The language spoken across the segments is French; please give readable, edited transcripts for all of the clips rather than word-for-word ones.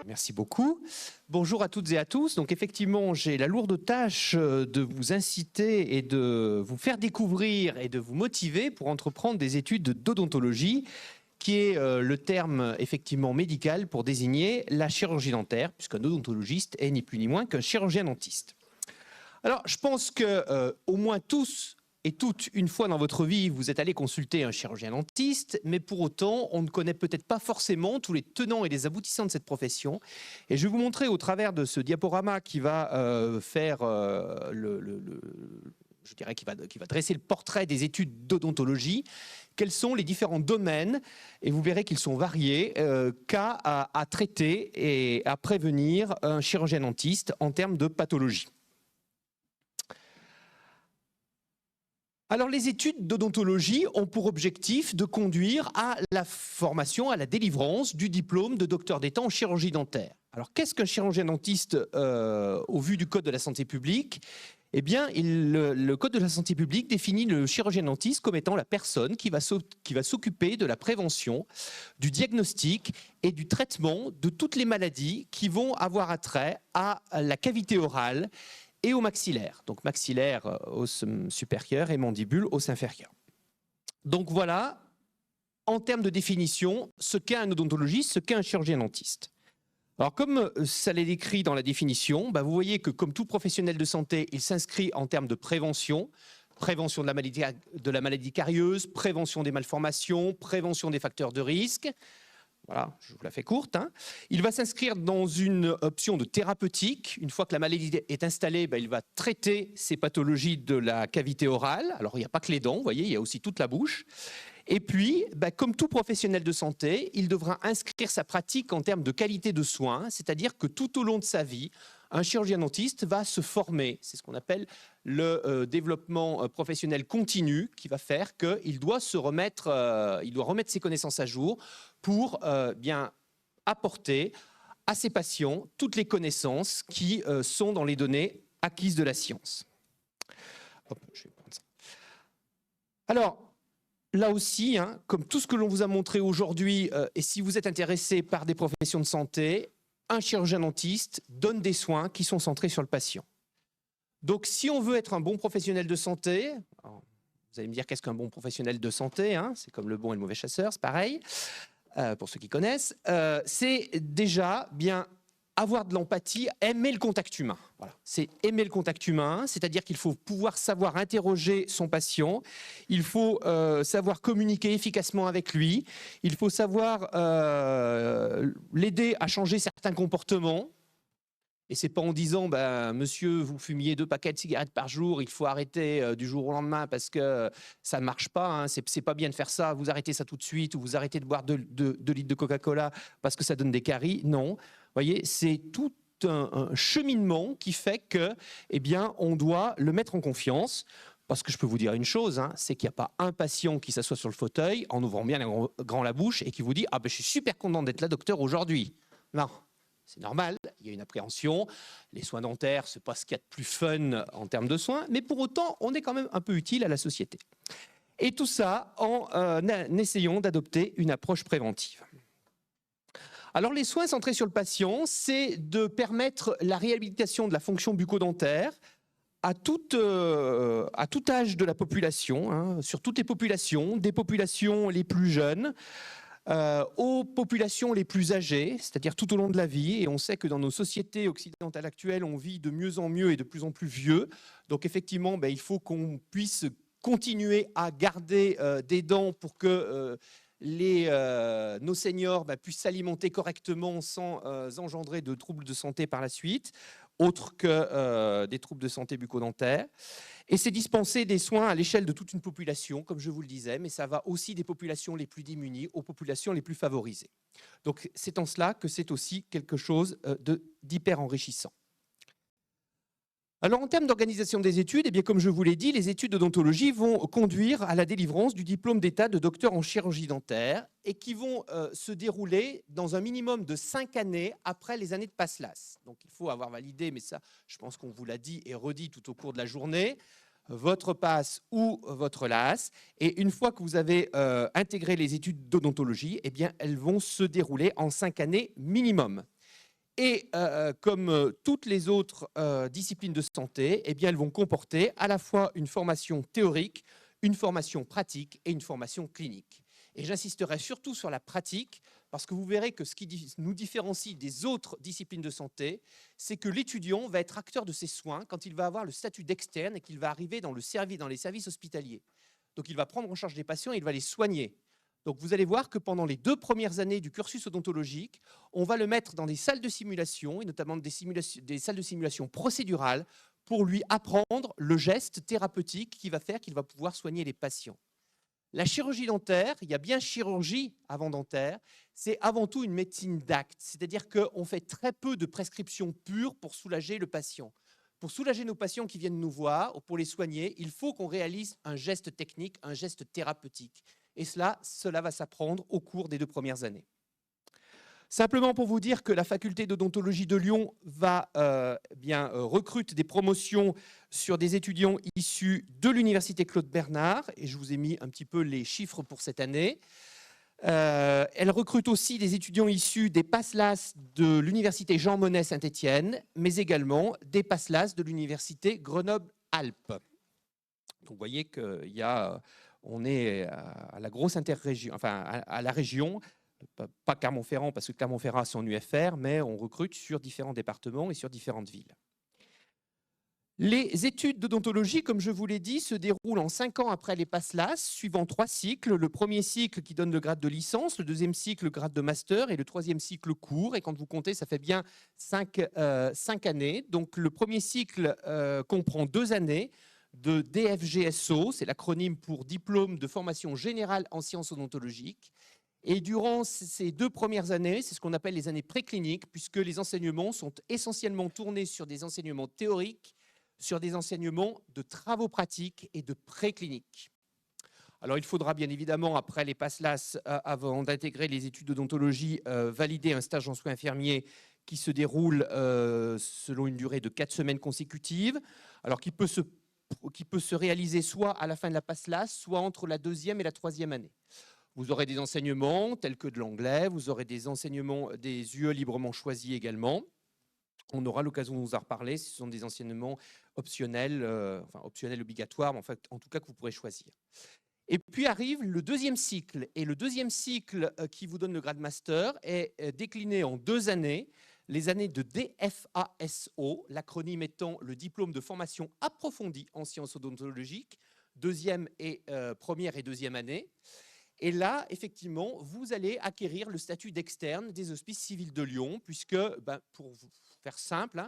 Merci beaucoup. Bonjour à toutes et à tous. Donc effectivement, j'ai la lourde tâche de vous inciter et de vous faire découvrir et de vous motiver pour entreprendre des études d'odontologie, qui est le terme effectivement médical pour désigner la chirurgie dentaire, puisqu'un odontologiste est ni plus ni moins qu'un chirurgien dentiste. Alors, je pense que au moins tous et toutes, une fois dans votre vie, vous êtes allé consulter un chirurgien dentiste, mais pour autant, on ne connaît peut-être pas forcément tous les tenants et les aboutissants de cette profession. Et je vais vous montrer au travers de ce diaporama qui va faire je dirais qui va dresser le portrait des études d'odontologie, quels sont les différents domaines, et vous verrez qu'ils sont variés, cas à traiter et à prévenir un chirurgien dentiste en termes de pathologie. Alors, les études d'odontologie ont pour objectif de conduire à la formation, à la délivrance du diplôme de docteur d'État en chirurgie dentaire. Alors, qu'est-ce qu'un chirurgien dentiste au vu du Code de la santé publique ? Eh bien, le Code de la santé publique définit le chirurgien dentiste comme étant la personne qui va s'occuper de la prévention, du diagnostic et du traitement de toutes les maladies qui vont avoir attrait à la cavité orale et au maxillaire. Donc maxillaire, os supérieur et mandibule, os inférieur. Donc voilà, en termes de définition, ce qu'est un odontologiste, ce qu'est un chirurgien dentiste. Alors comme ça l'est écrit dans la définition, vous voyez que comme tout professionnel de santé, il s'inscrit en termes de prévention, prévention de la maladie carieuse, prévention des malformations, prévention des facteurs de risque. Voilà, je vous la fais courte. Il va s'inscrire dans une option de thérapeutique. Une fois que la maladie est installée, il va traiter ces pathologies de la cavité orale. Alors, il n'y a pas que les dents, vous voyez, il y a aussi toute la bouche. Et puis, comme tout professionnel de santé, il devra inscrire sa pratique en termes de qualité de soins, c'est-à-dire que tout au long de sa vie, un chirurgien dentiste va se former. C'est ce qu'on appelle le développement professionnel continu, qui va faire qu'il doit remettre ses connaissances à jour pour bien apporter à ses patients toutes les connaissances qui sont dans les données acquises de la science. Hop, je vais prendre ça. Alors, là aussi, comme tout ce que l'on vous a montré aujourd'hui, et si vous êtes intéressé par des professions de santé, un chirurgien dentiste donne des soins qui sont centrés sur le patient. Donc, si on veut être un bon professionnel de santé, alors, vous allez me dire qu'est-ce qu'un bon professionnel de santé, c'est comme le bon et le mauvais chasseur, c'est pareil, pour ceux qui connaissent, c'est déjà bien avoir de l'empathie, aimer le contact humain. Voilà. C'est aimer le contact humain, c'est-à-dire qu'il faut pouvoir savoir interroger son patient, il faut savoir communiquer efficacement avec lui, il faut savoir l'aider à changer certains comportements. Et c'est pas en disant, monsieur, vous fumiez 2 paquets de cigarettes par jour, il faut arrêter du jour au lendemain parce que ça ne marche pas, c'est pas bien de faire ça, vous arrêtez ça tout de suite, ou vous arrêtez de boire 2 litres de Coca-Cola parce que ça donne des caries. Non, vous voyez, c'est tout un cheminement qui fait que, on doit le mettre en confiance. Parce que je peux vous dire une chose, c'est qu'il n'y a pas un patient qui s'assoit sur le fauteuil en ouvrant bien grand la bouche et qui vous dit « Ah je suis super content d'être là, docteur, aujourd'hui ». Non. C'est normal, il y a une appréhension. Les soins dentaires, ce n'est pas ce qu'il y a de plus fun en termes de soins, mais pour autant, on est quand même un peu utile à la société. Et tout ça en essayant d'adopter une approche préventive. Alors, les soins centrés sur le patient, c'est de permettre la réhabilitation de la fonction bucco-dentaire à tout âge de la population, sur toutes les populations, des populations les plus jeunes, aux populations les plus âgées, c'est-à-dire tout au long de la vie. Et on sait que dans nos sociétés occidentales actuelles, on vit de mieux en mieux et de plus en plus vieux. Donc effectivement, il faut qu'on puisse continuer à garder des dents pour que nos seniors puissent s'alimenter correctement sans engendrer de troubles de santé par la suite, autres que des troubles de santé bucco-dentaire. Et c'est dispenser des soins à l'échelle de toute une population, comme je vous le disais, mais ça va aussi des populations les plus démunies aux populations les plus favorisées. Donc c'est en cela que c'est aussi quelque chose d'hyper enrichissant. Alors en termes d'organisation des études, comme je vous l'ai dit, les études d'odontologie vont conduire à la délivrance du diplôme d'État de docteur en chirurgie dentaire et qui vont se dérouler dans un minimum de 5 années après les années de PASLAS. Donc il faut avoir validé, mais ça je pense qu'on vous l'a dit et redit tout au cours de la journée, votre PAS ou votre LAS. Et une fois que vous avez intégré les études d'odontologie, elles vont se dérouler en 5 années minimum. Et comme toutes les autres disciplines de santé, eh bien, elles vont comporter à la fois une formation théorique, une formation pratique et une formation clinique. Et j'insisterai surtout sur la pratique, parce que vous verrez que ce qui nous différencie des autres disciplines de santé, c'est que l'étudiant va être acteur de ses soins quand il va avoir le statut d'externe et qu'il va arriver dans les services hospitaliers. Donc il va prendre en charge des patients et il va les soigner. Donc vous allez voir que pendant les 2 premières années du cursus odontologique, on va le mettre dans des salles de simulation, et notamment des salles de simulation procédurales, pour lui apprendre le geste thérapeutique qui va faire qu'il va pouvoir soigner les patients. La chirurgie dentaire, il y a bien chirurgie avant dentaire, c'est avant tout une médecine d'acte, c'est-à-dire qu'on fait très peu de prescriptions pures pour soulager le patient. Pour soulager nos patients qui viennent nous voir, ou pour les soigner, il faut qu'on réalise un geste technique, un geste thérapeutique. Et cela va s'apprendre au cours des 2 premières années. Simplement pour vous dire que la faculté d'odontologie de Lyon recrute des promotions sur des étudiants issus de l'université Claude Bernard, et je vous ai mis un petit peu les chiffres pour cette année. Elle recrute aussi des étudiants issus des PASLAS de l'université Jean Monnet Saint-Étienne, mais également des PASLAS de l'université Grenoble-Alpes. Donc vous voyez qu'on est à la grosse interrégion, enfin à la région, pas Clermont-Ferrand parce que Clermont-Ferrand a son UFR, mais on recrute sur différents départements et sur différentes villes. Les études d'odontologie, comme je vous l'ai dit, se déroulent en 5 ans après les PASLAS, suivant 3 cycles. Le premier cycle qui donne le grade de licence, le deuxième cycle le grade de master et le troisième cycle court. Et quand vous comptez, ça fait bien 5 années. Donc le premier cycle comprend 2 années de DFGSO, c'est l'acronyme pour Diplôme de formation générale en sciences odontologiques. Et durant ces 2 premières années, c'est ce qu'on appelle les années précliniques, puisque les enseignements sont essentiellement tournés sur des enseignements théoriques, sur des enseignements de travaux pratiques et de précliniques. Alors, il faudra bien évidemment, après les PASLAS, avant d'intégrer les études d'odontologie, valider un stage en soins infirmiers qui se déroule selon une durée de 4 semaines consécutives, alors qui peut se réaliser soit à la fin de la PASLAS, soit entre la 2e et la 3e année. Vous aurez des enseignements tels que de l'anglais, vous aurez des enseignements des UE librement choisis également. On aura l'occasion de vous en reparler. Ce sont des enseignements optionnels, optionnels obligatoires, mais en tout cas que vous pourrez choisir. Et puis arrive le 2e cycle. Et le 2e cycle qui vous donne le grade master est décliné en 2 années. Les années de DFASO, l'acronyme étant le diplôme de formation approfondie en sciences odontologiques, 2e et 1re et 2e année. Et là, effectivement, vous allez acquérir le statut d'externe des Hospices civils de Lyon, puisque, pour vous faire simple,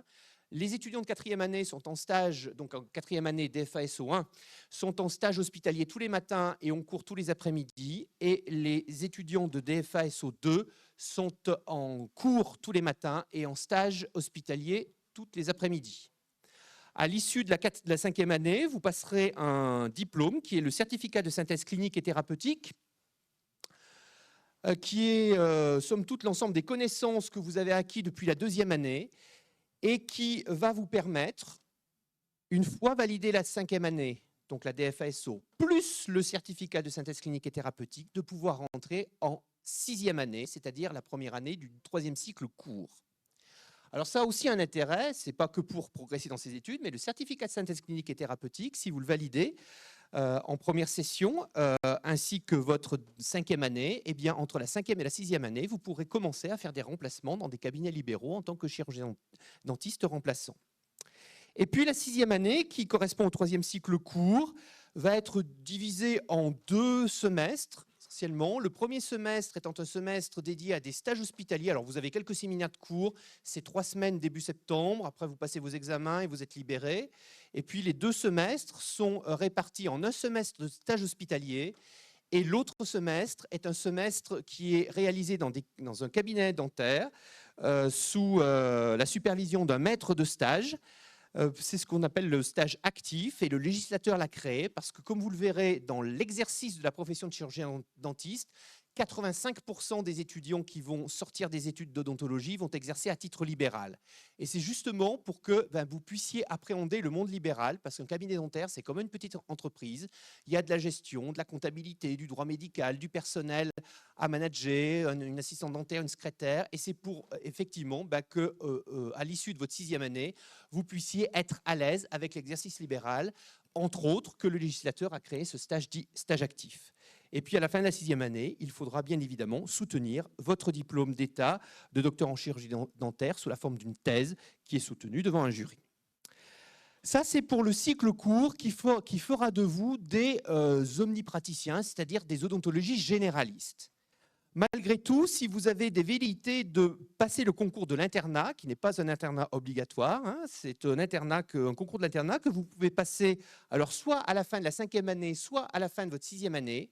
les étudiants de 4e année sont en stage, donc en 4e année DFASO 1, sont en stage hospitalier tous les matins et ont cours tous les après-midi, et les étudiants de DFASO 2 sont en cours tous les matins et en stage hospitalier toutes les après-midi. À l'issue de la 5e année, vous passerez un diplôme qui est le certificat de synthèse clinique et thérapeutique, qui est, somme toute, l'ensemble des connaissances que vous avez acquis depuis la 2e année et qui va vous permettre, une fois validé la 5e année, donc la DFASO, plus le certificat de synthèse clinique et thérapeutique, de pouvoir rentrer en 6e année, c'est-à-dire la première année du 3e cycle court. Alors ça a aussi un intérêt, ce n'est pas que pour progresser dans ses études, mais le certificat de synthèse clinique et thérapeutique, si vous le validez, en première session, ainsi que votre 5e année, eh bien, entre la 5e et la 6e année, vous pourrez commencer à faire des remplacements dans des cabinets libéraux en tant que chirurgien dentiste remplaçant. Et puis la 6e année, qui correspond au 3e cycle court, va être divisée en 2 semestres, essentiellement. Le premier semestre étant un semestre dédié à des stages hospitaliers. Alors, vous avez quelques séminaires de cours, c'est 3 semaines début septembre. Après, vous passez vos examens et vous êtes libéré. Et puis, les 2 semestres sont répartis en un semestre de stage hospitalier. Et l'autre semestre est un semestre qui est réalisé dans un cabinet dentaire sous la supervision d'un maître de stage. C'est ce qu'on appelle le stage actif et le législateur l'a créé parce que, comme vous le verrez dans l'exercice de la profession de chirurgien dentiste, 85% des étudiants qui vont sortir des études d'odontologie vont exercer à titre libéral. Et c'est justement pour que vous puissiez appréhender le monde libéral, parce qu'un cabinet dentaire, c'est comme une petite entreprise. Il y a de la gestion, de la comptabilité, du droit médical, du personnel à manager, une assistante dentaire, une secrétaire. Et c'est pour effectivement que, à l'issue de votre 6e année, vous puissiez être à l'aise avec l'exercice libéral, entre autres que le législateur a créé ce stage dit stage actif. Et puis, à la fin de la 6e année, il faudra bien évidemment soutenir votre diplôme d'État de docteur en chirurgie dentaire sous la forme d'une thèse qui est soutenue devant un jury. Ça, c'est pour le cycle court qui fera de vous des omnipraticiens, c'est-à-dire des odontologistes généralistes. Malgré tout, si vous avez des velléités de passer le concours de l'internat, qui n'est pas un internat obligatoire, c'est un concours de l'internat que vous pouvez passer alors soit à la fin de la 5e année, soit à la fin de votre 6e année,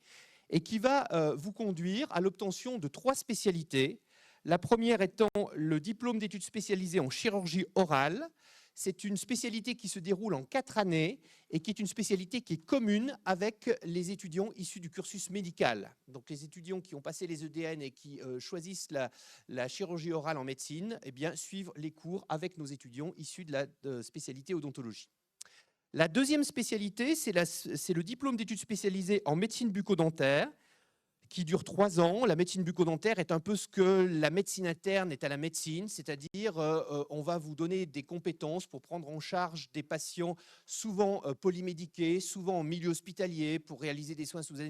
et qui va vous conduire à l'obtention de 3 spécialités. La première étant le diplôme d'études spécialisées en chirurgie orale. C'est une spécialité qui se déroule en 4 années et qui est une spécialité qui est commune avec les étudiants issus du cursus médical. Donc les étudiants qui ont passé les EDN et qui choisissent la chirurgie orale en médecine, eh bien, suivent les cours avec nos étudiants issus de la spécialité odontologie. La deuxième spécialité, c'est le diplôme d'études spécialisées en médecine bucco-dentaire, qui dure 3 ans. La médecine bucco-dentaire est un peu ce que la médecine interne est à la médecine, c'est-à-dire on va vous donner des compétences pour prendre en charge des patients souvent polymédiqués, souvent en milieu hospitalier, pour réaliser des soins sous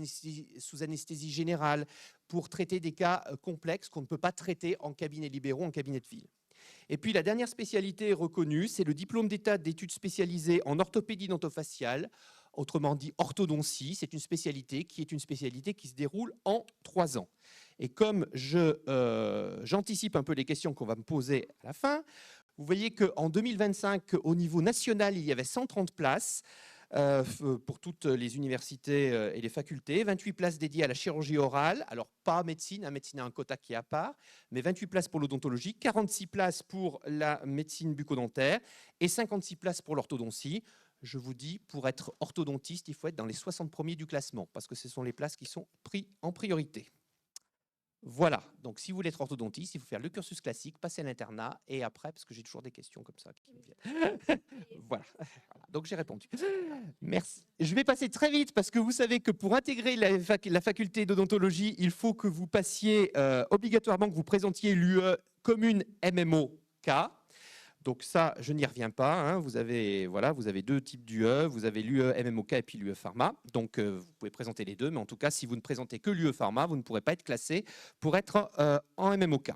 anesthésie générale, pour traiter des cas complexes qu'on ne peut pas traiter en cabinet libéraux, en cabinet de ville. Et puis la dernière spécialité reconnue, c'est le diplôme d'État d'études spécialisées en orthopédie dentofaciale, autrement dit orthodontie. C'est une spécialité qui se déroule en 3 ans. Et comme j'anticipe un peu les questions qu'on va me poser à la fin, vous voyez qu'en 2025, au niveau national, il y avait 130 places pour toutes les universités et les facultés, 28 places dédiées à la chirurgie orale, alors pas médecine, médecine a un quota qui est à part, mais 28 places pour l'odontologie, 46 places pour la médecine bucco-dentaire et 56 places pour l'orthodontie. Je vous dis, pour être orthodontiste, il faut être dans les 60 premiers du classement, parce que ce sont les places qui sont prises en priorité. Voilà, donc si vous voulez être orthodontiste, il faut faire le cursus classique, passer à l'internat, et après, parce que j'ai toujours des questions comme ça qui me viennent. Voilà, donc j'ai répondu. Merci. Je vais passer très vite, parce que vous savez que pour intégrer la faculté d'odontologie, il faut que vous passiez obligatoirement, que vous présentiez l'UE commune MMO-K. Donc ça, je n'y reviens pas. Vous avez 2 types d'UE. Vous avez l'UE MMOK et puis l'UE Pharma. Donc vous pouvez présenter les deux, mais en tout cas, si vous ne présentez que l'UE Pharma, vous ne pourrez pas être classé pour être en MMOK.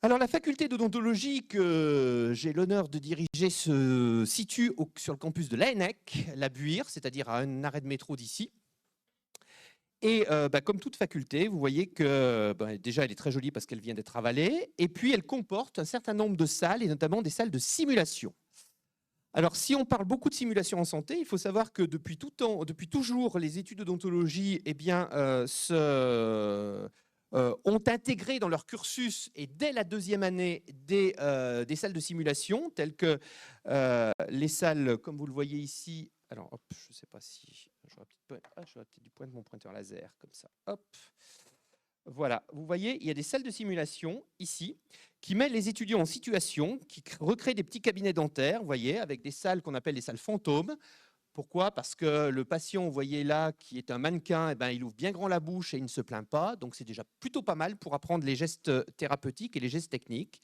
Alors la faculté d'odontologie que j'ai l'honneur de diriger se situe sur le campus de l'ANEC, la Buire, c'est-à-dire à un arrêt de métro d'ici. Et comme toute faculté, vous voyez que déjà, elle est très jolie parce qu'elle vient d'être avalée. Et puis, elle comporte un certain nombre de salles, et notamment des salles de simulation. Alors, si on parle beaucoup de simulation en santé, il faut savoir que depuis toujours, les études d'odontologie ont intégré dans leur cursus, et dès la 2e année, des salles de simulation, telles que les salles, comme vous le voyez ici. Alors, hop, je ne sais pas si... J'aurais peut-être dû pointer mon pointeur laser, comme ça. Hop. Voilà, vous voyez, il y a des salles de simulation, ici, qui mettent les étudiants en situation, qui recréent des petits cabinets dentaires, vous voyez, avec des salles qu'on appelle des salles fantômes. Pourquoi? Parce que le patient, vous voyez là, qui est un mannequin, il ouvre bien grand la bouche et il ne se plaint pas. Donc, c'est déjà plutôt pas mal pour apprendre les gestes thérapeutiques et les gestes techniques.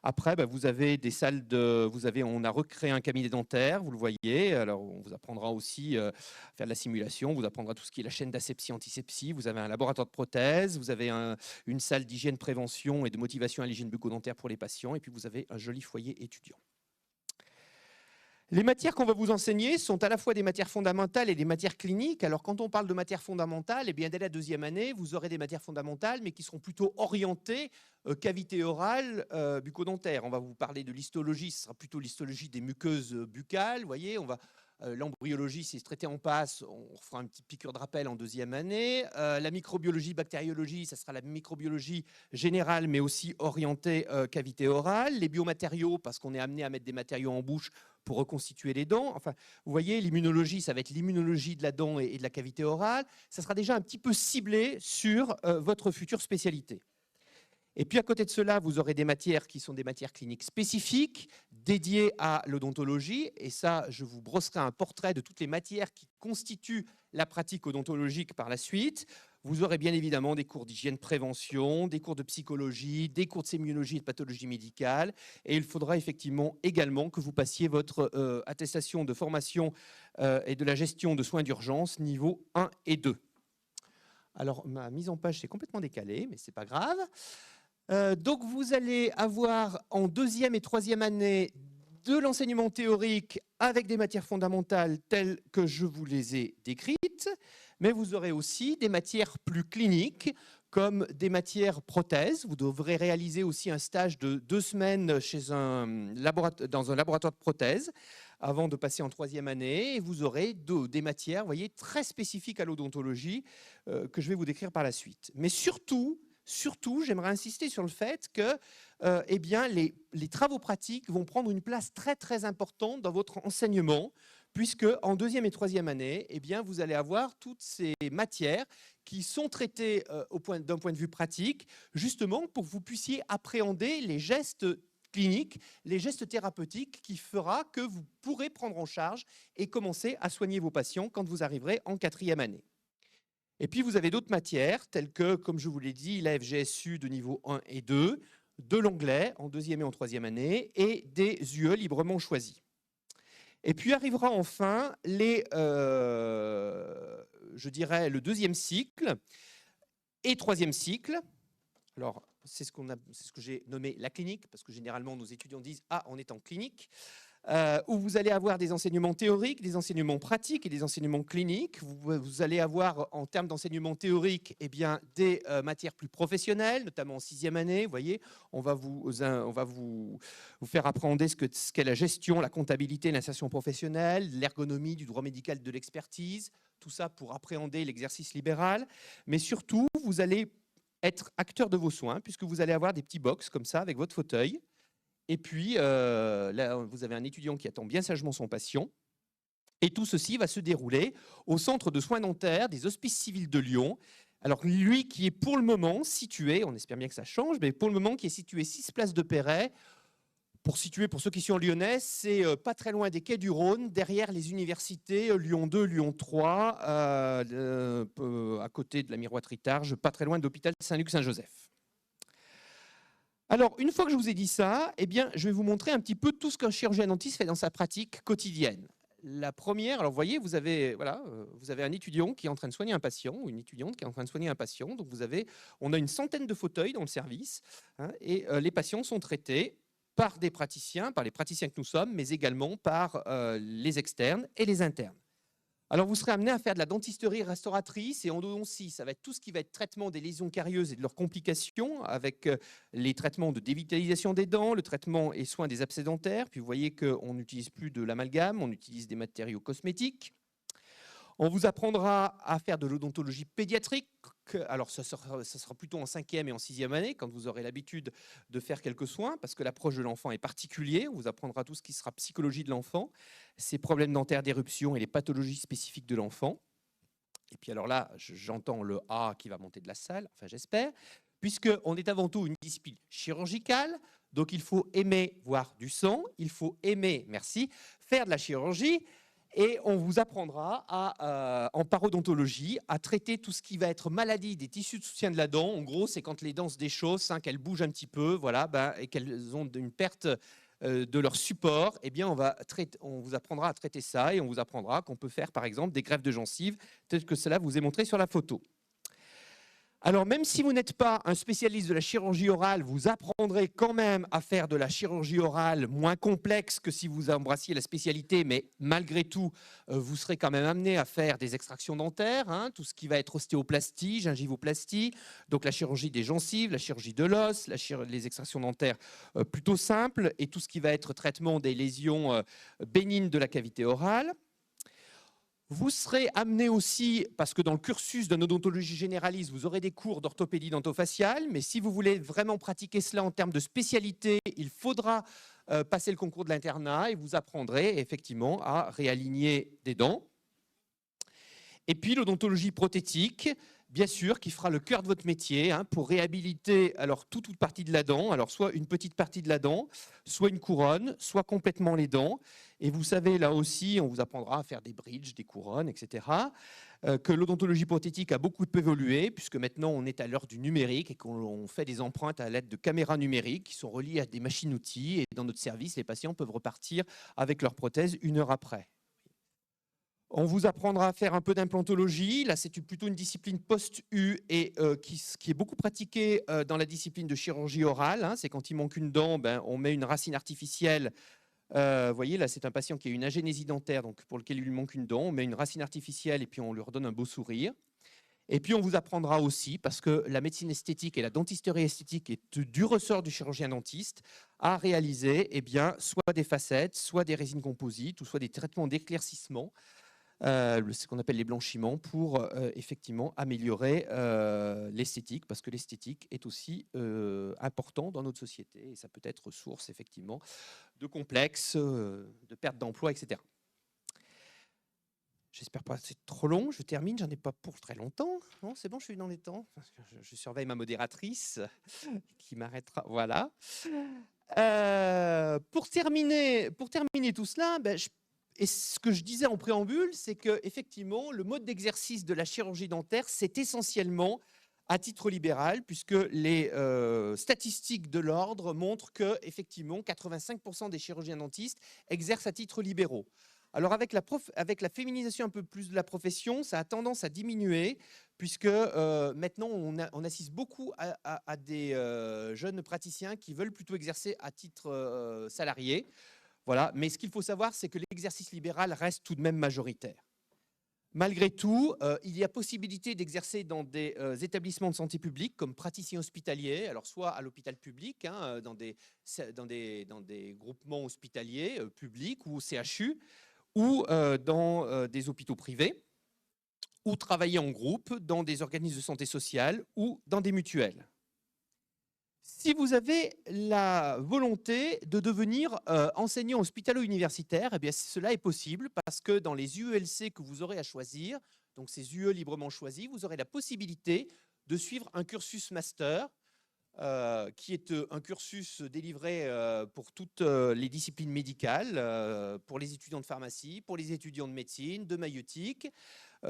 Après, vous avez des salles on a recréé un cabinet dentaire, vous le voyez. Alors, on vous apprendra aussi à faire de la simulation, on vous apprendra tout ce qui est la chaîne d'asepsie, antisepsie. Vous avez un laboratoire de prothèses, vous avez une salle d'hygiène, prévention et de motivation à l'hygiène bucco-dentaire pour les patients. Et puis, vous avez un joli foyer étudiant. Les matières qu'on va vous enseigner sont à la fois des matières fondamentales et des matières cliniques. Alors, quand on parle de matières fondamentales, dès la 2e année, vous aurez des matières fondamentales, mais qui seront plutôt orientées cavité orale, bucco-dentaire. On va vous parler de l'histologie, ce sera plutôt l'histologie des muqueuses buccales. Vous voyez, on va L'embryologie, c'est traité en passe, on fera une petite piqûre de rappel en deuxième année. La microbiologie, bactériologie, ça sera la microbiologie générale, mais aussi orientée cavité orale. Les biomatériaux, parce qu'on est amené à mettre des matériaux en bouche pour reconstituer les dents. Enfin, vous voyez, l'immunologie, ça va être l'immunologie de la dent et de la cavité orale. Ça sera déjà un petit peu ciblé sur votre future spécialité. Et puis à côté de cela, vous aurez des matières qui sont des matières cliniques spécifiques, dédiées à l'odontologie. Et ça, je vous brosserai un portrait de toutes les matières qui constituent la pratique odontologique par la suite. Vous aurez bien évidemment des cours d'hygiène prévention, des cours de psychologie, des cours de sémiologie et de pathologie médicale. Et il faudra effectivement également que vous passiez votre attestation de formation et de la gestion de soins d'urgence niveau 1 et 2. Alors, ma mise en page s'est complètement décalée, mais ce n'est pas grave. Donc, vous allez avoir en deuxième et troisième année de l'enseignement théorique avec des matières fondamentales telles que je vous les ai décrites, mais vous aurez aussi des matières plus cliniques comme des matières prothèses. Vous devrez réaliser aussi un stage de 2 semaines dans un laboratoire de prothèses avant de passer en troisième année. Et vous aurez des matières, vous voyez, très spécifiques à l'odontologie que je vais vous décrire par la suite. Mais surtout, j'aimerais insister sur le fait que eh bien, les travaux pratiques vont prendre une place très, très importante dans votre enseignement, puisque en deuxième et troisième année, eh bien, vous allez avoir toutes ces matières qui sont traitées d'un point de vue pratique, justement pour que vous puissiez appréhender les gestes cliniques, les gestes thérapeutiques qui fera que vous pourrez prendre en charge et commencer à soigner vos patients quand vous arriverez en quatrième année. Et puis, vous avez d'autres matières, telles que, comme je vous l'ai dit, la FGSU de niveau 1 et 2, de l'anglais en deuxième et en troisième année, et des UE librement choisis. Et puis arrivera enfin je dirais, le deuxième cycle et troisième cycle. Alors, c'est ce que j'ai nommé la clinique, parce que généralement, nos étudiants disent « Ah, on est en clinique ». Où vous allez avoir des enseignements théoriques, des enseignements pratiques et des enseignements cliniques. Vous allez avoir, en termes d'enseignement théorique, eh bien, des matières plus professionnelles, notamment en sixième année. Vous voyez, on va vous faire appréhender ce qu'est la gestion, la comptabilité, l'insertion professionnelle, l'ergonomie, du droit médical, de l'expertise, tout ça pour appréhender l'exercice libéral. Mais surtout, vous allez être acteur de vos soins, puisque vous allez avoir des petits box comme ça avec votre fauteuil. Et puis, là, vous avez un étudiant qui attend bien sagement son patient. Et tout ceci va se dérouler au centre de soins dentaires des Hospices civils de Lyon. Alors, lui qui est pour le moment situé, on espère bien que ça change, mais pour le moment qui est situé 6 place de Perret. Pour situer, pour ceux qui sont lyonnais, c'est pas très loin des quais du Rhône, derrière les universités Lyon 2, Lyon 3, à côté de la Miroiterie Targe, pas très loin de l'hôpital Saint-Luc-Saint-Joseph. Alors, une fois que je vous ai dit ça, eh bien, je vais vous montrer un petit peu tout ce qu'un chirurgien dentiste fait dans sa pratique quotidienne. La première, alors vous voyez, vous avez un étudiant qui est en train de soigner un patient, ou une étudiante qui est en train de soigner un patient. Donc, on a une centaine de fauteuils dans le service, hein, et les patients sont traités par des praticiens, par les praticiens que nous sommes, mais également par les externes et les internes. Alors, vous serez amené à faire de la dentisterie restauratrice et endodontie. Ça va être tout ce qui va être traitement des lésions carieuses et de leurs complications, avec les traitements de dévitalisation des dents, le traitement et soins des abcès dentaires. Puis, vous voyez qu'on n'utilise plus de l'amalgame, on utilise des matériaux cosmétiques. On vous apprendra à faire de l'odontologie pédiatrique. Alors, ça sera plutôt en 5e et en 6e année, quand vous aurez l'habitude de faire quelques soins, parce que l'approche de l'enfant est particulière. On vous apprendra tout ce qui sera psychologie de l'enfant, ses problèmes dentaires d'éruption et les pathologies spécifiques de l'enfant. Et puis alors là, j'entends le « A » qui va monter de la salle, enfin j'espère, puisqu'on est avant tout une discipline chirurgicale, donc il faut aimer voir du sang, il faut aimer, merci, faire de la chirurgie. Et on vous apprendra en parodontologie à traiter tout ce qui va être maladie des tissus de soutien de la dent. En gros, c'est quand les dents se déchaussent, hein, qu'elles bougent un petit peu, voilà, et qu'elles ont une perte de leur support. Eh bien, on vous apprendra à traiter ça et on vous apprendra qu'on peut faire, par exemple, des greffes de gencives, tel que cela vous est montré sur la photo. Alors, même si vous n'êtes pas un spécialiste de la chirurgie orale, vous apprendrez quand même à faire de la chirurgie orale moins complexe que si vous embrassiez la spécialité, mais malgré tout, vous serez quand même amené à faire des extractions dentaires, hein, tout ce qui va être ostéoplastie, gingivoplastie, donc la chirurgie des gencives, la chirurgie de l'os, les extractions dentaires plutôt simples, et tout ce qui va être traitement des lésions bénignes de la cavité orale. Vous serez amené aussi, parce que dans le cursus d'un odontologie généraliste, vous aurez des cours d'orthopédie dentofaciale, mais si vous voulez vraiment pratiquer cela en termes de spécialité, il faudra passer le concours de l'internat et vous apprendrez effectivement à réaligner des dents. Et puis l'odontologie prothétique, bien sûr, qui fera le cœur de votre métier pour réhabiliter alors toute partie de la dent, alors soit une petite partie de la dent, soit une couronne, soit complètement les dents. Et vous savez, là aussi, on vous apprendra à faire des bridges, des couronnes, etc. Que l'odontologie prothétique a beaucoup évolué, puisque maintenant on est à l'heure du numérique et qu'on fait des empreintes à l'aide de caméras numériques qui sont reliées à des machines-outils. Et dans notre service, les patients peuvent repartir avec leur prothèse 1 heure après. On vous apprendra à faire un peu d'implantologie. Là, c'est plutôt une discipline post-U et qui est beaucoup pratiquée dans la discipline de chirurgie orale. C'est quand il manque une dent, on met une racine artificielle. Vous voyez, là, c'est un patient qui a une agénésie dentaire, donc pour lequel il lui manque une dent. On met une racine artificielle et puis on lui redonne un beau sourire. Et puis, on vous apprendra aussi, parce que la médecine esthétique et la dentisterie esthétique est du ressort du chirurgien dentiste, à réaliser soit des facettes, soit des résines composites, ou soit des traitements d'éclaircissement. Ce qu'on appelle les blanchiments pour effectivement améliorer l'esthétique, parce que l'esthétique est aussi important dans notre société et ça peut être source effectivement de complexes, de perte d'emploi, etc. J'espère pas que c'est trop long, je termine, j'en ai pas pour très longtemps. Non, c'est bon, je suis dans les temps. Je surveille ma modératrice qui m'arrêtera. Voilà. Pour terminer tout cela, et ce que je disais en préambule, c'est qu'effectivement, le mode d'exercice de la chirurgie dentaire, c'est essentiellement à titre libéral, puisque les statistiques de l'ordre montrent que, effectivement, 85% des chirurgiens dentistes exercent à titre libéraux. Alors, avec la féminisation un peu plus de la profession, ça a tendance à diminuer, puisque maintenant, on assiste beaucoup à des jeunes praticiens qui veulent plutôt exercer à titre salarié. Voilà. Mais ce qu'il faut savoir, c'est que l'exercice libéral reste tout de même majoritaire. Malgré tout, il y a possibilité d'exercer dans des établissements de santé publique comme praticien hospitalier, alors soit à l'hôpital public, dans des groupements hospitaliers publics ou au CHU, ou dans des hôpitaux privés, ou travailler en groupe dans des organismes de santé sociale ou dans des mutuelles. Si vous avez la volonté de devenir enseignant hospitalo-universitaire, eh bien cela est possible parce que dans les UELC que vous aurez à choisir, donc ces UE librement choisis, vous aurez la possibilité de suivre un cursus master qui est un cursus délivré pour toutes les disciplines médicales, pour les étudiants de pharmacie, pour les étudiants de médecine, de maïeutique.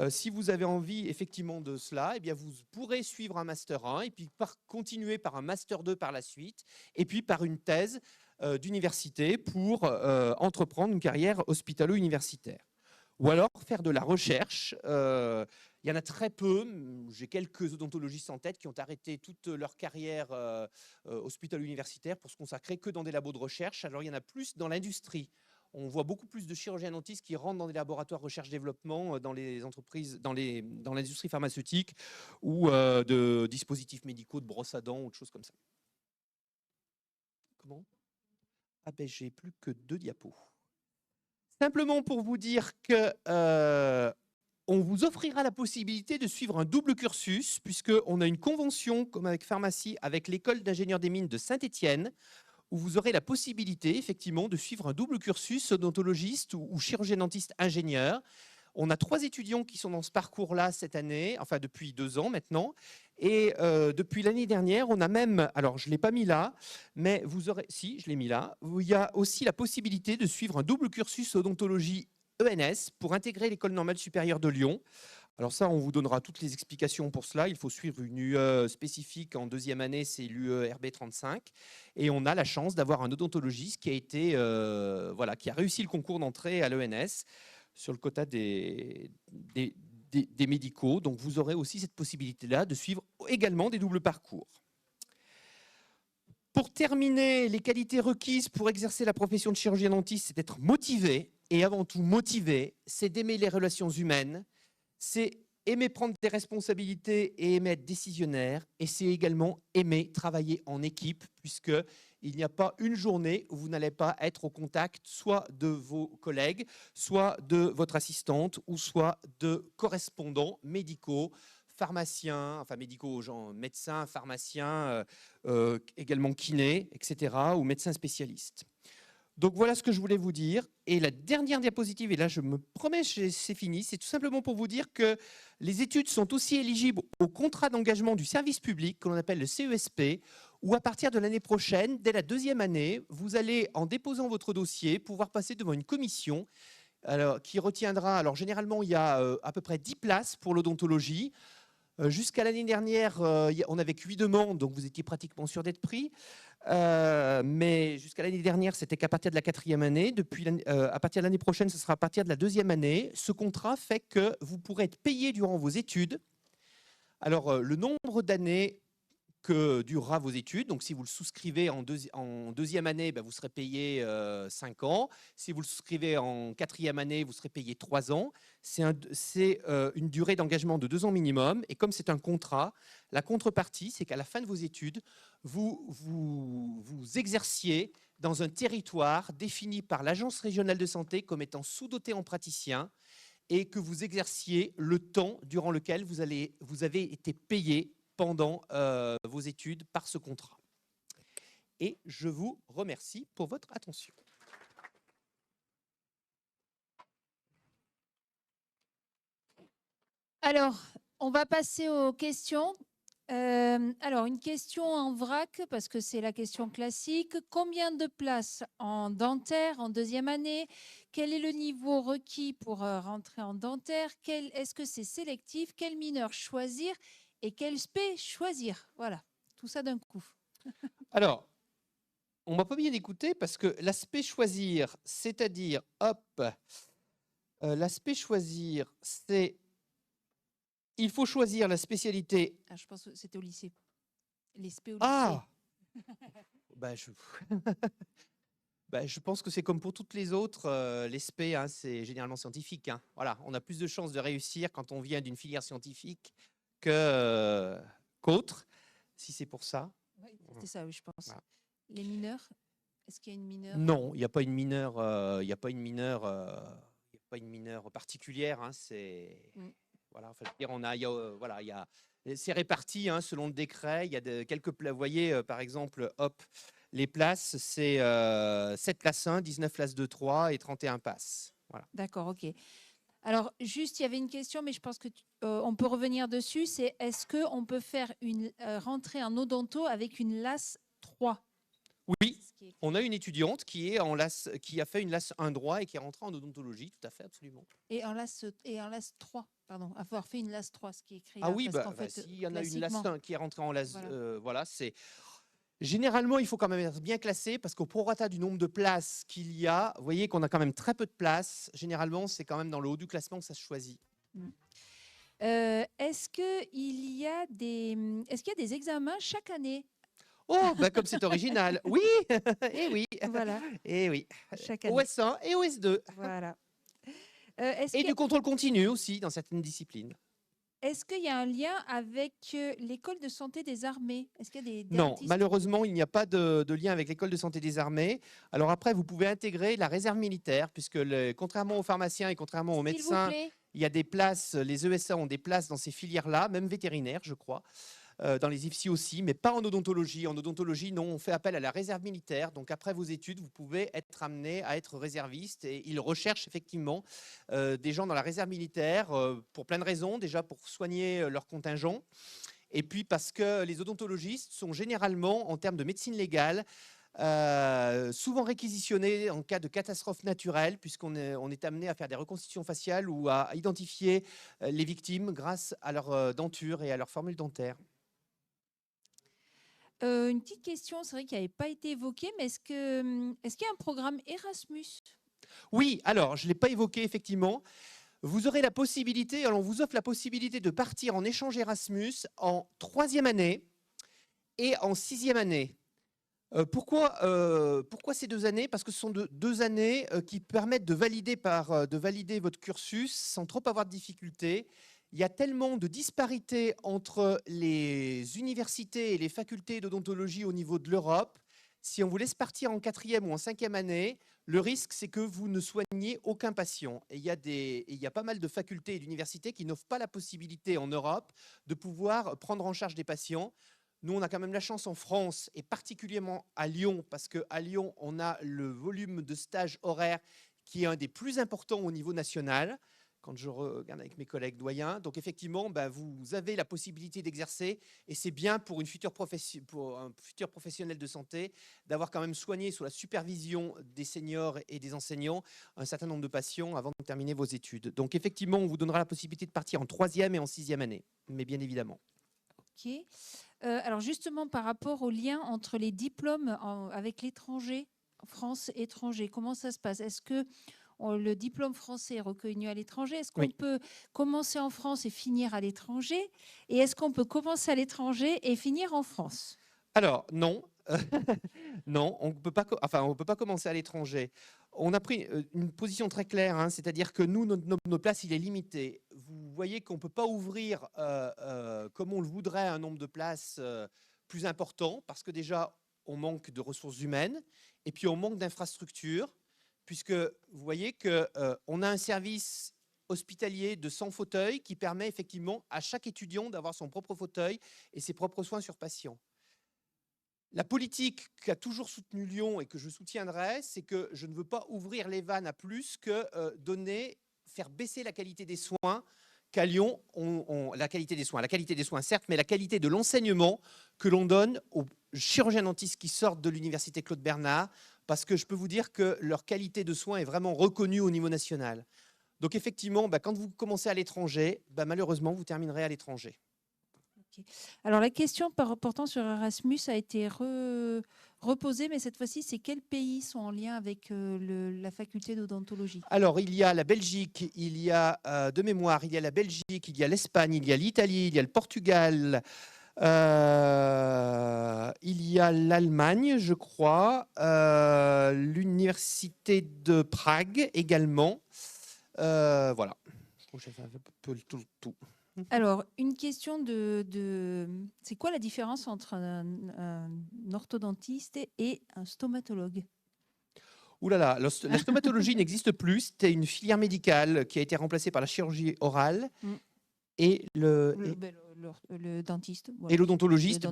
Si vous avez envie effectivement de cela, eh bien vous pourrez suivre un Master 1 et puis continuer par un Master 2 par la suite et puis par une thèse d'université pour entreprendre une carrière hospitalo-universitaire. Ou alors faire de la recherche. Il y en a très peu. J'ai quelques odontologistes en tête qui ont arrêté toute leur carrière hospitalo-universitaire pour se consacrer que dans des labos de recherche. Alors il y en a plus dans l'industrie. On voit beaucoup plus de chirurgiens dentistes qui rentrent dans des laboratoires recherche-développement, dans les entreprises, dans l'industrie pharmaceutique ou de dispositifs médicaux, de brosses à dents ou de choses comme ça. Comment ? Ah ben, j'ai plus que 2 diapos. Simplement pour vous dire que on vous offrira la possibilité de suivre un double cursus, puisqu'on a une convention, comme avec pharmacie, avec l'école d'ingénieurs des mines de Saint-Étienne, où vous aurez la possibilité, effectivement, de suivre un double cursus odontologiste ou chirurgien dentiste ingénieur. On a 3 étudiants qui sont dans ce parcours-là cette année, enfin depuis 2 ans maintenant. Et depuis l'année dernière, on a même, alors je ne l'ai pas mis là, mais vous aurez, si, je l'ai mis là, il y a aussi la possibilité de suivre un double cursus odontologie ENS pour intégrer l'École normale supérieure de Lyon. Alors ça, on vous donnera toutes les explications pour cela. Il faut suivre une UE spécifique en 2e année, c'est l'UE RB35. Et on a la chance d'avoir un odontologiste qui a qui a réussi le concours d'entrée à l'ENS sur le quota des médicaux. Donc vous aurez aussi cette possibilité-là de suivre également des doubles parcours. Pour terminer, les qualités requises pour exercer la profession de chirurgien dentiste, c'est d'être motivé. Et avant tout motivé, c'est d'aimer les relations humaines. C'est aimer prendre des responsabilités et aimer être décisionnaire. Et c'est également aimer travailler en équipe, puisque il n'y a pas une journée où vous n'allez pas être au contact soit de vos collègues, soit de votre assistante, ou soit de correspondants médicaux, pharmaciens, enfin médicaux, genre médecins, pharmaciens, également kinés, etc., ou médecins spécialistes. Donc voilà ce que je voulais vous dire. Et la dernière diapositive, et là je me promets, c'est fini, c'est tout simplement pour vous dire que les études sont aussi éligibles au contrat d'engagement du service public, que l'on appelle le CESP, où à partir de l'année prochaine, dès la 2e année, vous allez, en déposant votre dossier, pouvoir passer devant une commission qui retiendra, alors généralement il y a à peu près 10 places pour l'odontologie. Jusqu'à l'année dernière, on avait que 8 demandes, donc vous étiez pratiquement sûr d'être pris. Mais jusqu'à l'année dernière, c'était qu'à partir de la 4e année. À partir de l'année prochaine, ce sera à partir de la 2e année. Ce contrat fait que vous pourrez être payé durant vos études. Alors, le nombre d'années que durera vos études. Donc, si vous le souscrivez en 2e année, ben, vous serez payé 5 ans. Si vous le souscrivez en 4e année, vous serez payé 3 ans. C'est une durée d'engagement de 2 ans minimum. Et comme c'est un contrat, la contrepartie, c'est qu'à la fin de vos études, vous exerciez dans un territoire défini par l'Agence régionale de santé comme étant sous-doté en praticiens et que vous exerciez le temps durant lequel vous avez été payé pendant vos études par ce contrat. Et je vous remercie pour votre attention. Alors, on va passer aux questions. Alors, une question en vrac, parce que c'est la question classique. Combien de places en dentaire en 2e année? Quel est le niveau requis pour rentrer en dentaire? Est-ce que c'est sélectif? Quel mineur choisir? Et quel spé choisir? Voilà, tout ça d'un coup. Alors, on m'a pas bien écouté parce que l'aspect choisir, c'est-à-dire, hop, l'aspect choisir, c'est, il faut choisir la spécialité. Ah, je pense que c'était au lycée. Les spé au lycée. Ah bah, je pense que c'est comme pour toutes les autres, les spé, hein, c'est généralement scientifique. Hein. Voilà, on a plus de chances de réussir quand on vient d'une filière scientifique qu'autre, si c'est pour ça. Oui, c'était ça, oui, je pense. Voilà. Les mineurs, est-ce qu'il y a une mineure? Non, il n'y a pas une mineure, il n'y a pas une mineure, il y a pas une mineure particulière. Hein, c'est voilà, enfin, je veux dire, voilà, c'est réparti hein, selon le décret. Il y a quelques places. Vous voyez, par exemple, hop, les places, c'est 7 places 1, 19 places 2, 3 et 31 passes. Voilà. D'accord, ok. Alors, juste, il y avait une question, mais je pense que on peut revenir dessus. C'est est-ce qu'on peut faire une rentrée en odonto avec une LAS 3? Oui, on a une étudiante qui a fait une LAS 1 droit et qui est rentrée en odontologie, tout à fait, absolument. Et en LAS 3, pardon, avoir fait une LAS 3, ce qui est écrit. Ah là, oui, parce fait, s'il y en a une LAS 1 qui est rentrée en LAS, voilà. c'est... Généralement, il faut quand même être bien classé parce qu'au prorata du nombre de places qu'il y a, vous voyez qu'on a quand même très peu de places. Généralement, c'est quand même dans le haut du classement que ça se choisit. Est-ce qu'il y a des examens chaque année? Oh, bah comme c'est original. Oui, et oui. Voilà. Et oui. Chaque année. OS1 et OS2. Voilà. Et du contrôle continu aussi dans certaines disciplines. Est-ce qu'il y a un lien avec l'école de santé des armées? Est-ce qu'il y a des Non, dentistes? malheureusement, il n'y a pas de lien avec l'école de santé des armées. Alors après, vous pouvez intégrer la réserve militaire, puisque contrairement aux pharmaciens et contrairement aux médecins, il y a des places, les ESA ont des places dans ces filières-là, même vétérinaires, je crois. Dans les IFSI aussi, mais pas en odontologie. En odontologie, non, on fait appel à la réserve militaire. Donc après vos études, vous pouvez être amené à être réserviste et ils recherchent effectivement des gens dans la réserve militaire pour plein de raisons. Déjà pour soigner leur contingent et puis parce que les odontologistes sont généralement, en termes de médecine légale, souvent réquisitionnés en cas de catastrophe naturelle, puisqu'on est amené à faire des reconstitutions faciales ou à identifier les victimes grâce à leur denture et à leur formule dentaire. Une petite question, c'est vrai qu'il n'avait pas été évoqué, mais est-ce qu'il y a un programme Erasmus? Oui, alors je ne l'ai pas évoqué effectivement. Vous aurez la possibilité, alors on vous offre la possibilité de partir en échange Erasmus en 3e année et en 6e année. Pourquoi ces 2 années? Parce que ce sont 2 années qui permettent de valider votre cursus sans trop avoir de difficultés il y a tellement de disparités entre les universités et les facultés d'odontologie au niveau de l'Europe. Si on vous laisse partir en 4e ou en 5e année, le risque, c'est que vous ne soignez aucun patient. Et il y a pas mal de facultés et d'universités qui n'offrent pas la possibilité en Europe de pouvoir prendre en charge des patients. Nous, on a quand même la chance en France, et particulièrement à Lyon, parce qu'à Lyon, on a le volume de stages horaires qui est un des plus importants au niveau national, quand je regarde avec mes collègues doyens. Donc effectivement, vous avez la possibilité d'exercer, et c'est bien pour un futur professionnel de santé d'avoir quand même soigné sous la supervision des seniors et des enseignants un certain nombre de patients avant de terminer vos études. Donc effectivement, on vous donnera la possibilité de partir en 3e et en 6e année, mais bien évidemment. Ok. Alors justement, par rapport au lien entre les diplômes avec l'étranger, France, étranger, comment ça se passe? Est-ce que le diplôme français est reconnu à l'étranger? Est-ce qu'on Oui. peut commencer en France et finir à l'étranger? Et est-ce qu'on peut commencer à l'étranger et finir en France? Alors, non. Non, on ne peut pas commencer à l'étranger. On a pris une position très claire, hein, c'est-à-dire que nous, notre place, il est limité. Vous voyez qu'on ne peut pas ouvrir comme on le voudrait un nombre de places plus important, parce que déjà, on manque de ressources humaines, et puis on manque d'infrastructures, puisque vous voyez qu'on a un service hospitalier de 100 fauteuils qui permet effectivement à chaque étudiant d'avoir son propre fauteuil et ses propres soins sur patient. La politique qu'a toujours soutenu Lyon et que je soutiendrai, c'est que je ne veux pas ouvrir les vannes à plus que faire baisser la qualité des soins qu'à Lyon, la qualité des soins certes, mais la qualité de l'enseignement que l'on donne aux chirurgiens dentistes qui sortent de l'université Claude Bernard, parce que je peux vous dire que leur qualité de soins est vraiment reconnue au niveau national. Donc effectivement, quand vous commencez à l'étranger, malheureusement, vous terminerez à l'étranger. Okay. Alors la question portant sur Erasmus a été reposée, mais cette fois-ci, c'est quels pays sont en lien avec la faculté d'odontologie? Alors, il y a la Belgique, il y a de mémoire, il y a la Belgique, il y a l'Espagne, il y a l'Italie, il y a le Portugal, il y a l'Allemagne, je crois, l'université de Prague également. Voilà. J'ai fait un peu tout. Alors, une question c'est quoi la différence entre un orthodontiste et un stomatologue? Ouh là là, la stomatologie n'existe plus. C'était une filière médicale qui a été remplacée par la chirurgie orale et le dentiste. Voilà. Et l'odontologiste.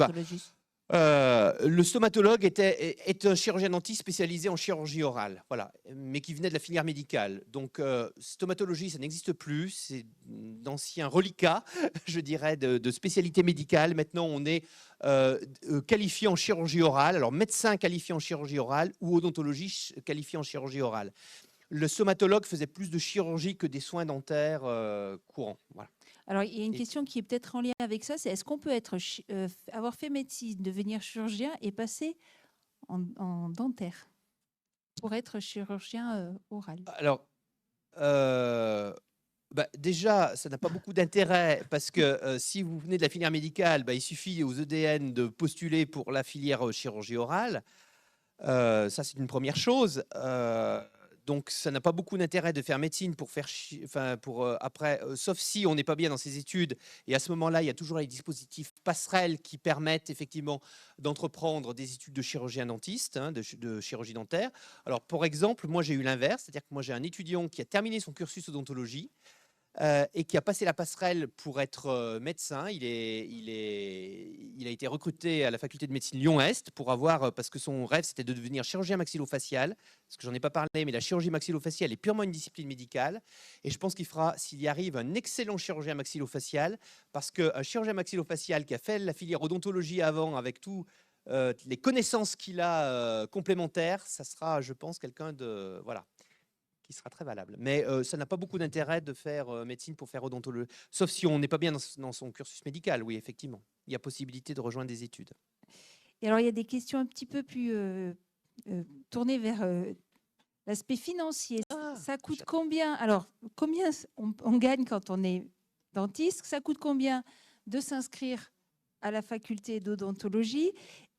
Le stomatologue est un chirurgien dentiste spécialisé en chirurgie orale, voilà, mais qui venait de la filière médicale. Donc, stomatologie, ça n'existe plus. C'est d'anciens reliquats, je dirais, de spécialité médicale. Maintenant, on est qualifié en chirurgie orale. Alors, médecin qualifié en chirurgie orale ou odontologie qualifié en chirurgie orale. Le stomatologue faisait plus de chirurgie que des soins dentaires courants. Voilà. Alors, il y a une question qui est peut-être en lien avec ça, c'est est-ce qu'on peut avoir fait médecine, devenir chirurgien et passer en dentaire pour être chirurgien oral? Alors, déjà, ça n'a pas beaucoup d'intérêt parce que si vous venez de la filière médicale, il suffit aux EDN de postuler pour la filière chirurgie orale. Ça, c'est une première chose. Donc, ça n'a pas beaucoup d'intérêt de faire médecine pour faire, après, sauf si on n'est pas bien dans ses études. Et à ce moment-là, il y a toujours les dispositifs passerelles qui permettent effectivement d'entreprendre des études de chirurgien dentiste, hein, de chirurgie dentaire. Alors, par exemple, moi, j'ai eu l'inverse, c'est-à-dire que moi, j'ai un étudiant qui a terminé son cursus odontologie et qui a passé la passerelle pour être médecin. Il a été recruté à la faculté de médecine Lyon-Est pour avoir, parce que son rêve, c'était de devenir chirurgien maxillofacial, parce que j'en ai pas parlé, mais la chirurgie maxillofaciale est purement une discipline médicale. Et je pense qu'il fera, s'il y arrive, un excellent chirurgien maxillofacial, parce qu'un chirurgien maxillofacial qui a fait la filière odontologie avant, avec tout les connaissances qu'il a complémentaires, ça sera, je pense, quelqu'un de... Voilà, qui sera très valable. Mais ça n'a pas beaucoup d'intérêt de faire médecine pour faire odontologie, sauf si on n'est pas bien dans son cursus médical, oui, effectivement. Il y a possibilité de rejoindre des études. Et alors, il y a des questions un petit peu plus tournées vers l'aspect financier. Ça coûte combien? Alors, combien on gagne quand on est dentiste? Ça coûte combien de s'inscrire à la faculté d'odontologie?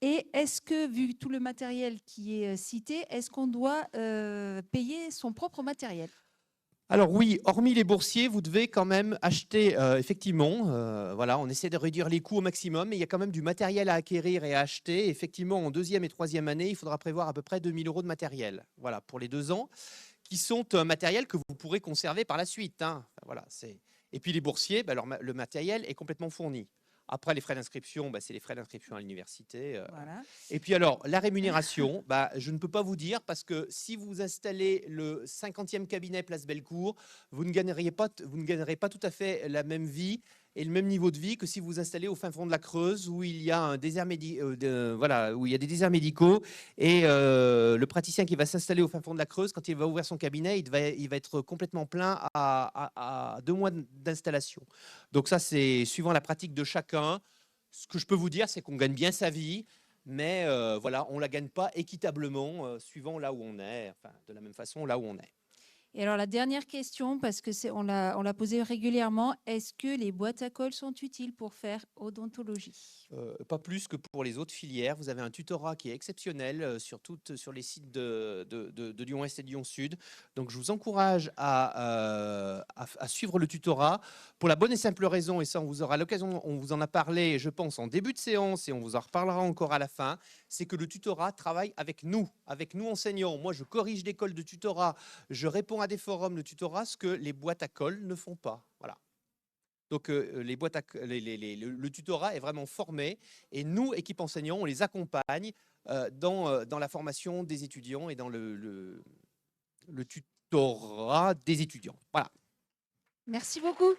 Et est-ce que, vu tout le matériel qui est cité, est-ce qu'on doit payer son propre matériel? Alors oui, hormis les boursiers, vous devez quand même acheter, effectivement, voilà, on essaie de réduire les coûts au maximum, mais il y a quand même du matériel à acquérir et à acheter. Effectivement, en deuxième et troisième année, il faudra prévoir à peu près 2 000 € de matériel, voilà, pour les 2 ans, qui sont un matériel que vous pourrez conserver par la suite, hein. Enfin, voilà, et puis les boursiers, bah, le matériel est complètement fourni. Après, les frais d'inscription, bah, c'est les frais d'inscription à l'université. Voilà. Et puis alors, la rémunération, bah, je ne peux pas vous dire parce que si vous installez le 50e cabinet Place Bellecour, vous ne gagnerez pas tout à fait la même vie et le même niveau de vie que si vous installez au fin fond de la Creuse où il y a un désert voilà, où il y a des déserts médicaux et le praticien qui va s'installer au fin fond de la Creuse, quand il va ouvrir son cabinet, il va être complètement plein à 2 mois d'installation. Donc ça, c'est suivant la pratique de chacun. Ce que je peux vous dire, c'est qu'on gagne bien sa vie, mais voilà, on ne la gagne pas équitablement suivant là où on est, enfin, de la même façon là où on est. Et alors la dernière question, parce que on l'a posée régulièrement, est-ce que les boîtes à colle sont utiles pour faire odontologie? Pas plus que pour les autres filières. Vous avez un tutorat qui est exceptionnel sur les sites de Lyon-Est et de Lyon-Sud. Donc, je vous encourage à suivre le tutorat pour la bonne et simple raison, et ça, on vous aura l'occasion, on vous en a parlé, je pense, en début de séance, et on vous en reparlera encore à la fin, c'est que le tutorat travaille avec nous enseignants. Moi, je corrige des cols de tutorat, je réponds à des forums de tutorat, ce que les boîtes à colle ne font pas. Voilà. Donc, le tutorat est vraiment formé et nous, équipe enseignant, on les accompagne dans la formation des étudiants et dans le tutorat des étudiants. Voilà. Merci beaucoup.